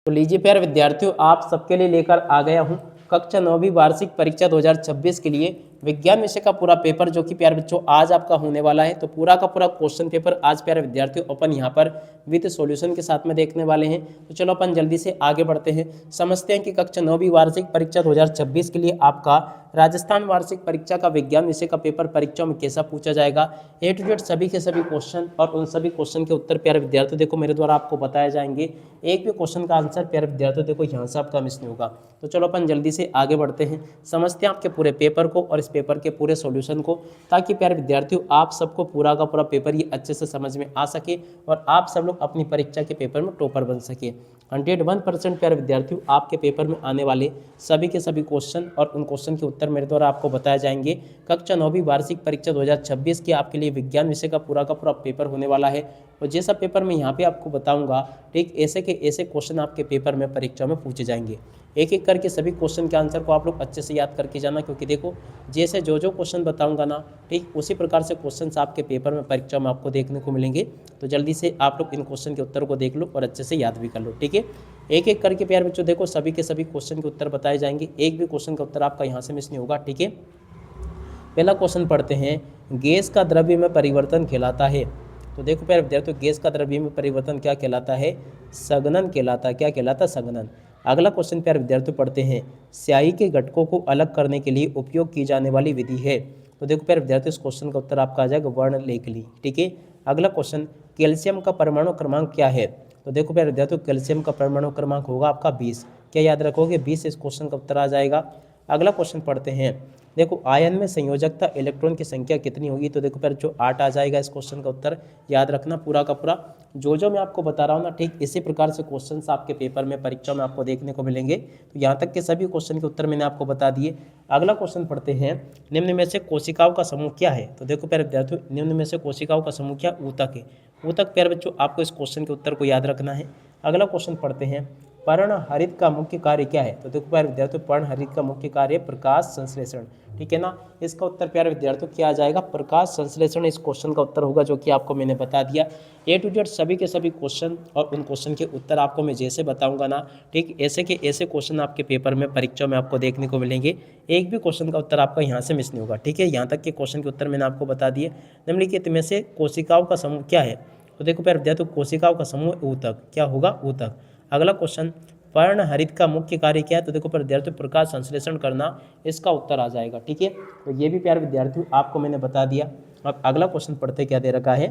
तो लीजिए प्यारे विद्यार्थियों, आप सबके लिए लेकर आ गया हूँ कक्षा 9वीं वार्षिक परीक्षा 2026 के लिए विज्ञान विषय का पूरा पेपर, जो कि प्यारे बच्चों आज आपका होने वाला है। तो पूरा का पूरा क्वेश्चन पेपर आज प्यारे विद्यार्थियों अपन यहाँ पर विद सॉल्यूशन के साथ में देखने वाले हैं। तो चलो अपन जल्दी से आगे बढ़ते हैं, समझते हैं कि कक्षा 9वीं वार्षिक परीक्षा 2026 के लिए आपका राजस्थान वार्षिक परीक्षा का विज्ञान विषय का पेपर परीक्षा में कैसा पूछा जाएगा। ए टू जेड सभी के सभी क्वेश्चन और उन सभी क्वेश्चन के उत्तर प्यारे विद्यार्थियों देखो मेरे द्वारा आपको बताए जाएंगे। एक भी क्वेश्चन का आंसर प्यारे विद्यार्थियों देखो यहाँ से आपका मिस नहीं होगा। तो चलो अपन जल्दी से आगे बढ़ते हैं, समझते हैं आपके पूरे पेपर को और इस पेपर के पूरे सॉल्यूशन को, ताकि प्यारे विद्यार्थियों आप सबको पूरा का पूरा पेपर ये अच्छे से समझ में आ सके और आप सब लोग अपनी परीक्षा के पेपर में टॉपर बन सके। 101% प्यारे विद्यार्थियों आपके पेपर में आने वाले सभी के सभी क्वेश्चन और उन क्वेश्चन के उत्तर मेरे द्वारा आपको बताए जाएंगे। कक्षा 9वीं वार्षिक परीक्षा 2026 की आपके लिए विज्ञान विषय का पूरा पेपर होने वाला है। और जैसा पेपर मैं यहाँ पे आपको बताऊंगा, ठीक ऐसे के ऐसे क्वेश्चन आपके पेपर में परीक्षा में पूछे जाएंगे। एक एक करके सभी क्वेश्चन के आंसर को आप लोग अच्छे से याद करके जाना, क्योंकि देखो जैसे जो जो क्वेश्चन बताऊंगा ना, ठीक उसी प्रकार से क्वेश्चन आपके पेपर में परीक्षा में आपको देखने को मिलेंगे। तो जल्दी से आप लोग इन क्वेश्चन के उत्तर को देख लो और अच्छे से याद भी कर लो, ठीक है। एक एक करके प्यारे बच्चों देखो सभी के सभी क्वेश्चन के उत्तर बताए जाएंगे, एक भी क्वेश्चन का उत्तर आपका यहाँ से मिस नहीं होगा, ठीक है। पहला क्वेश्चन पढ़ते हैं, गैस का द्रव्य में परिवर्तन कहलाता है। तो देखो प्यारे विद्यार्थियों, गैस का द्रव्य में परिवर्तन क्या कहलाता है? संघनन कहलाता है। क्या कहलाता है? संघनन। अगला क्वेश्चन प्यारे विद्यार्थियों पढ़ते हैं, स्याही के घटकों को अलग करने के लिए उपयोग की जाने वाली विधि है। तो देखो प्यारे विद्यार्थियों, इस क्वेश्चन का उत्तर आपका आ जाएगा वर्णलेखनी, ठीक है। अगला क्वेश्चन, कैल्शियम का परमाणु क्रमांक क्या है? तो देखो प्यारे विद्यार्थियों, कैल्शियम का परमाणु क्रमांक होगा आपका 20। क्या याद रखोगे? 20 इस क्वेश्चन का उत्तर आ जाएगा। अगला क्वेश्चन पढ़ते हैं, देखो आयन में संयोजकता इलेक्ट्रॉन की संख्या कितनी होगी? तो देखो फिर जो 8 आ जाएगा इस क्वेश्चन का उत्तर। याद रखना पूरा का पूरा जो मैं आपको बता रहा हूँ ना, ठीक इसी प्रकार से क्वेश्चन आपके पेपर में परीक्षा में आपको देखने को मिलेंगे। तो यहाँ तक के सभी क्वेश्चन के उत्तर मैंने आपको बता दिए। अगला क्वेश्चन पढ़ते हैं, निम्न में से कोशिकाओं का समूह क्या है? तो देखो प्यारे विद्यार्थियों, निम्न में से कोशिकाओं का समूह क्या? ऊतक है। ऊतक प्यारे बच्चों आपको इस क्वेश्चन के उत्तर को याद रखना है। अगला क्वेश्चन पढ़ते हैं, पर्णहरित का मुख्य कार्य क्या है? तो देखो प्यारे विद्यार्थियों, पर्णहरित का मुख्य कार्य प्रकाश संश्लेषण, ठीक है ना। इसका उत्तर प्यारे विद्यार्थियों क्या आ जाएगा? प्रकाश संश्लेषण इस क्वेश्चन का उत्तर होगा, जो कि आपको मैंने बता दिया। ए टू जेड सभी के सभी क्वेश्चन और उन क्वेश्चन के उत्तर आपको मैं जैसे बताऊंगा ना, ठीक ऐसे के ऐसे क्वेश्चन आपके पेपर में परीक्षा में आपको देखने को मिलेंगे। एक भी क्वेश्चन का उत्तर आपका यहाँ से मिस नहीं होगा, ठीक है। यहाँ तक के क्वेश्चन के उत्तर मैंने आपको बता दिए। निम्नलिखित में से कोशिकाओं का समूह क्या है? तो देखो प्यारे विद्यार्थियों, कोशिकाओं का समूह ऊतक। क्या होगा? ऊतक। अगला क्वेश्चन, पर्णहरित का मुख्य कार्य क्या है? तो देखो विद्यार्थियों, प्रकाश संश्लेषण करना इसका उत्तर आ जाएगा, ठीक है। तो ये भी प्यारे विद्यार्थियों आपको मैंने बता दिया। अब अगला क्वेश्चन पढ़ते क्या दे रखा है,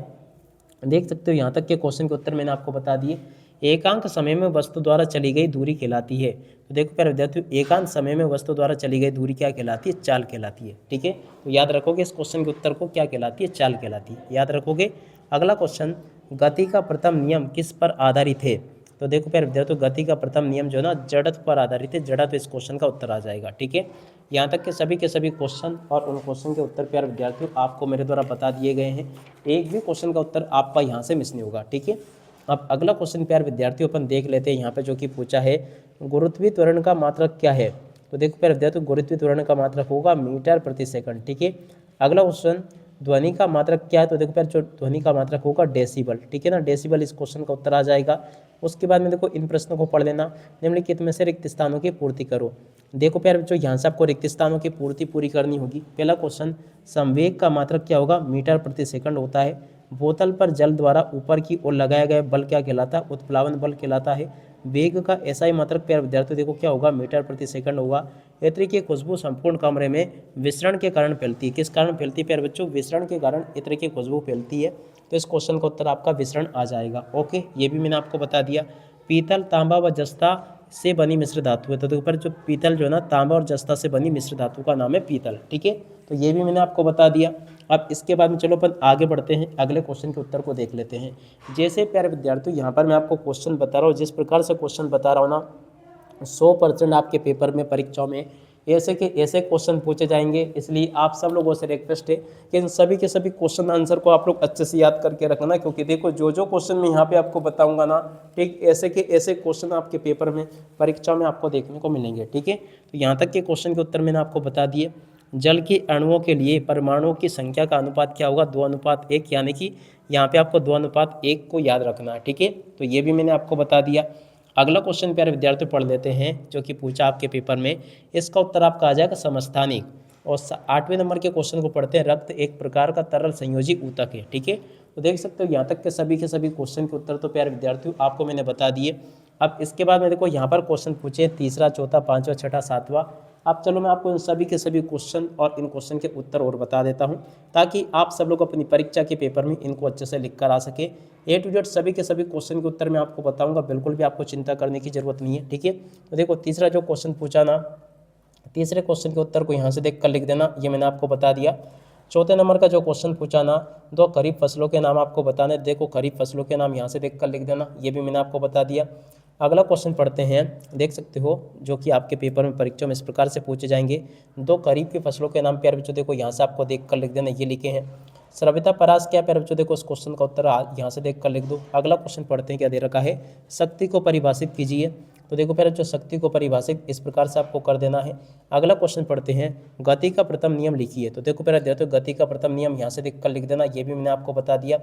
देख सकते हो। यहाँ तक के क्वेश्चन के उत्तर मैंने आपको बता दिए। एकांक समय में वस्तु द्वारा चली गई दूरी कहलाती है। तो देखो प्यारे विद्यार्थियों, एकांक समय में वस्तु द्वारा चली गई दूरी क्या कहलाती है? चाल कहलाती है, ठीक है। तो याद रखोगे इस क्वेश्चन के उत्तर को, क्या कहलाती है? चाल कहलाती है, याद रखोगे। अगला क्वेश्चन, गति का प्रथम नियम किस पर आधारित है? तो देखो प्यारे विद्यार्थियों, गति का प्रथम नियम जो है ना, जड़त्व पर आधारित है। जड़त्व इस क्वेश्चन का उत्तर आ जाएगा, ठीक है। यहाँ तक के सभी क्वेश्चन और उन क्वेश्चन के उत्तर प्यारे विद्यार्थियों आपको मेरे द्वारा बता दिए गए हैं। एक भी क्वेश्चन का उत्तर आपका यहाँ से मिस नहीं होगा, ठीक है। अब अगला क्वेश्चन प्यारे विद्यार्थियों अपन देख लेते हैं यहाँ पे, जो कि पूछा है, गुरुत्वीय त्वरण का मात्रक क्या है? तो देखो प्यारे विद्यार्थियों, गुरुत्वीय त्वरण का मात्रक होगा मीटर प्रति सेकंड, ठीक है। अगला क्वेश्चन, ध्वनि का मात्रक क्या है? तो देखो प्यारे जो ध्वनि का मात्रक होगा डेसिबल, ठीक है ना। डेसिबल इस क्वेश्चन का उत्तर आ जाएगा। उसके बाद में देखो इन प्रश्नों को पढ़ लेना। निम्नलिखित में से रिक्त स्थानों की पूर्ति करो। देखो प्यारे बच्चों, यहाँ से आपको रिक्त स्थानों की पूर्ति पूरी करनी होगी। पहला क्वेश्चन, संवेग का मात्रक क्या होगा? मीटर प्रति सेकंड होता है। बोतल पर जल द्वारा ऊपर की ओर लगाया गया बल क्या कहलाता है? उत्प्लावन बल कहलाता है। वेग का ऐसा ही मात्रक प्यारे विद्यार्थियों देखो क्या होगा? मीटर प्रति सेकंड होगा। इत्र की खुशबू संपूर्ण कमरे में विसरण के कारण फैलती है। किस कारण फैलती है प्यारे बच्चों? विसरण के कारण इत्र की खुशबू फैलती है। तो इस क्वेश्चन का उत्तर आपका विसरण आ जाएगा, ओके। ये भी मैंने आपको बता दिया। पीतल, तांबा व जस्ता से बनी मिश्र धातु है। तो ऊपर जो पीतल जो है ना, तांबा और जस्ता से बनी मिश्र धातु का नाम है पीतल, ठीक है। तो ये भी मैंने आपको बता दिया। अब इसके बाद में चलो अपन आगे बढ़ते हैं, अगले क्वेश्चन के उत्तर को देख लेते हैं। जैसे प्यारे विद्यार्थियों यहाँ पर मैं आपको क्वेश्चन बता रहा हूँ, जिस प्रकार से क्वेश्चन बता रहा हूँ ना, 100% आपके पेपर में परीक्षा में ऐसे के ऐसे क्वेश्चन पूछे जाएंगे। इसलिए आप सब लोगों से रिक्वेस्ट है कि इन सभी के सभी क्वेश्चन आंसर को आप लोग अच्छे से याद करके रखना, क्योंकि देखो जो क्वेश्चन मैं यहाँ पे आपको बताऊंगा ना, ठीक ऐसे के ऐसे क्वेश्चन आपके पेपर में परीक्षा में आपको देखने को मिलेंगे, ठीक है। तो यहाँ तक के क्वेश्चन के उत्तर मैंने आपको बता दिए। जल के अणुओं के लिए परमाणुओं की संख्या का अनुपात क्या होगा? 2:1, यानी कि यहाँ पे आपको 2:1 को याद रखना है, ठीक है। तो ये भी मैंने आपको बता दिया। अगला क्वेश्चन प्यारे विद्यार्थियों पढ़ लेते हैं जो कि पूछा आपके पेपर में। इसका उत्तर आपका आ जाएगा समस्थानिक। और 8वें नंबर के क्वेश्चन को पढ़ते हैं। रक्त एक प्रकार का तरल संयोजी ऊतक है। ठीक है, तो देख सकते हो यहाँ तक के सभी क्वेश्चन के उत्तर तो प्यारे विद्यार्थियों आपको मैंने बता दिए। अब इसके बाद में देखो यहाँ पर क्वेश्चन पूछे तीसरा, चौथा, पाँचवा, छठा, सातवां। अब चलो मैं आपको इन सभी के सभी क्वेश्चन और इन क्वेश्चन के उत्तर और बता देता हूँ, ताकि आप सब लोग अपनी परीक्षा के पेपर में इनको अच्छे से लिख कर आ सके। ए टू जेड सभी के सभी क्वेश्चन के उत्तर मैं आपको बताऊंगा, बिल्कुल भी आपको चिंता करने की जरूरत नहीं है। ठीक है, तो देखो तीसरा जो क्वेश्चन पूछा ना, तीसरे क्वेश्चन के उत्तर को यहाँ से देख कर लिख देना, ये मैंने आपको बता दिया। चौथे नंबर का जो क्वेश्चन पूछा ना, 2 खरीफ फसलों के नाम आपको बताने, देखो खरीफ फसलों के नाम यहाँ से देख कर लिख देना, ये भी मैंने आपको बता दिया। अगला क्वेश्चन पढ़ते हैं, देख सकते हो जो कि आपके पेपर में परीक्षा में इस प्रकार से पूछे जाएंगे। 2 खरीफ की फसलों के नाम प्यारे बच्चों देखो यहाँ से आपको देख कर लिख देना, ये लिखे हैं। श्रविता परास क्या प्यारे बच्चों देखो, उस क्वेश्चन का उत्तर यहाँ से देख कर लिख दो। अगला क्वेश्चन पढ़ते हैं, क्या दे रखा है, शक्ति को परिभाषित कीजिए। तो देखो प्यारे बच्चों शक्ति को परिभाषित इस प्रकार से आपको कर देना है। अगला क्वेश्चन पढ़ते हैं, गति का प्रथम नियम लिखिए। तो देखो प्यारे विद्यार्थियों गति का प्रथम नियम यहाँ से देख कर लिख देना, ये भी मैंने आपको बता दिया।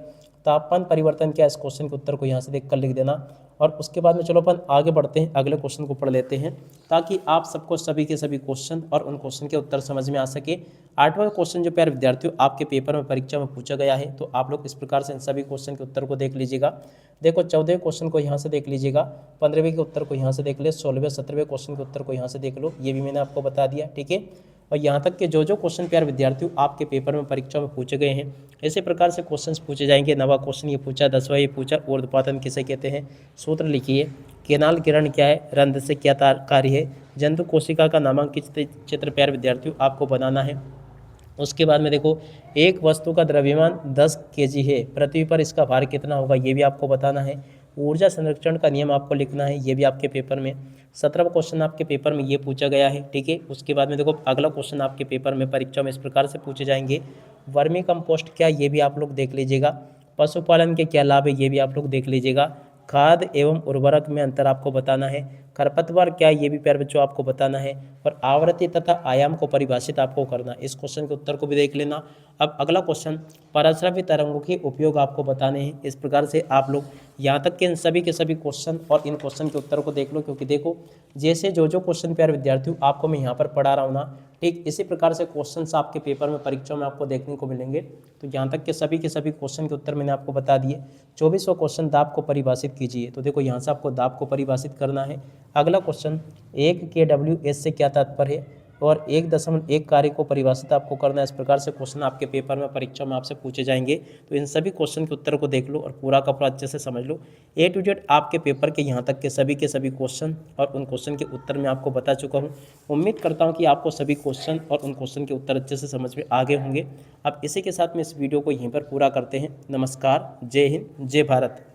तापमान परिवर्तन क्या, इस क्वेश्चन के उत्तर को यहाँ से देख कर लिख देना। और उसके बाद में चलो अपन आगे बढ़ते हैं, अगले क्वेश्चन को पढ़ लेते हैं, ताकि आप सबको सभी के सभी क्वेश्चन और उन क्वेश्चन के उत्तर समझ में आ सके। 8वां क्वेश्चन जो प्यारे विद्यार्थियों आपके पेपर में परीक्षा में पूछा गया है, तो आप लोग इस प्रकार से इन सभी क्वेश्चन के उत्तर को देख लीजिएगा। देखो 14वें क्वेश्चन को यहाँ से देख लीजिएगा, 15वें के उत्तर को यहाँ से देख ले, 16वें 17वें क्वेश्चन के उत्तर को यहाँ से देख लो, ये भी मैंने आपको बता दिया। ठीक है, और यहाँ तक के जो क्वेश्चन प्यारे विद्यार्थियों आपके पेपर में परीक्षा में पूछे गए हैं, इसी प्रकार से क्वेश्चंस पूछे जाएंगे। 9वां क्वेश्चन ये पूछा, 10वां ये पूछा, ऊर्ध्वपातन किसे कहते हैं, सूत्र लिखिए। केनाल किरण क्या है, रंध्र से क्या कार्य है, जंतु कोशिका का नामांकित चित्र प्यारे विद्यार्थियों आपको बनाना है। उसके बाद में देखो एक वस्तु का द्रव्यमान 10 kg है, पृथ्वी पर इसका भार कितना होगा, ये भी आपको बताना है। ऊर्जा संरक्षण का नियम आपको लिखना है, ये भी आपके पेपर में 17वां क्वेश्चन आपके पेपर में ये पूछा गया है। ठीक है, उसके बाद में देखो अगला क्वेश्चन आपके पेपर में परीक्षा में इस प्रकार से पूछे जाएंगे, वर्मी कंपोस्ट क्या, ये भी आप लोग देख लीजिएगा। पशुपालन के क्या लाभ है, ये भी आप लोग देख लीजिएगा। खाद एवं उर्वरक में अंतर आपको बताना है। खरपतवार क्या, ये भी प्यारे बच्चों आपको बताना है। और आवृत्ति तथा आयाम को परिभाषित आपको करना, इस क्वेश्चन के उत्तर को भी देख लेना। अब अगला क्वेश्चन, पराश्रव्य तरंगों के उपयोग आपको बताने हैं। इस प्रकार से आप लोग यहाँ तक के इन सभी के सभी क्वेश्चन और इन क्वेश्चन के उत्तर को देख लो, क्योंकि देखो जैसे जो क्वेश्चन प्यारे विद्यार्थियों आपको मैं यहाँ पर पढ़ा रहा हूँ ना, ठीक इसी प्रकार से क्वेश्चंस आपके पेपर में परीक्षा में आपको देखने को मिलेंगे। तो यहाँ तक के सभी क्वेश्चन के उत्तर मैंने आपको बता दिए। 24वां क्वेश्चन, दाब को परिभाषित कीजिए। तो देखो यहाँ से आपको दाब को परिभाषित करना है। अगला क्वेश्चन, 1 kW से क्या तात्पर्य है, और 1.1 कार्य को परिभाषित आपको करना है। इस प्रकार से क्वेश्चन आपके पेपर में परीक्षा में आपसे पूछे जाएंगे। तो इन सभी क्वेश्चन के उत्तर को देख लो और पूरा का पूरा अच्छे से समझ लो। ए टू जेड आपके पेपर के यहाँ तक के सभी क्वेश्चन और उन क्वेश्चन के उत्तर मैं आपको बता चुका हूँ। उम्मीद करता हूँ कि आपको सभी क्वेश्चन और उन क्वेश्चन के उत्तर अच्छे से समझ में आ गए होंगे। अब इसी के साथ में इस वीडियो को यहीं पर पूरा करते हैं। नमस्कार, जय हिंद, जय भारत।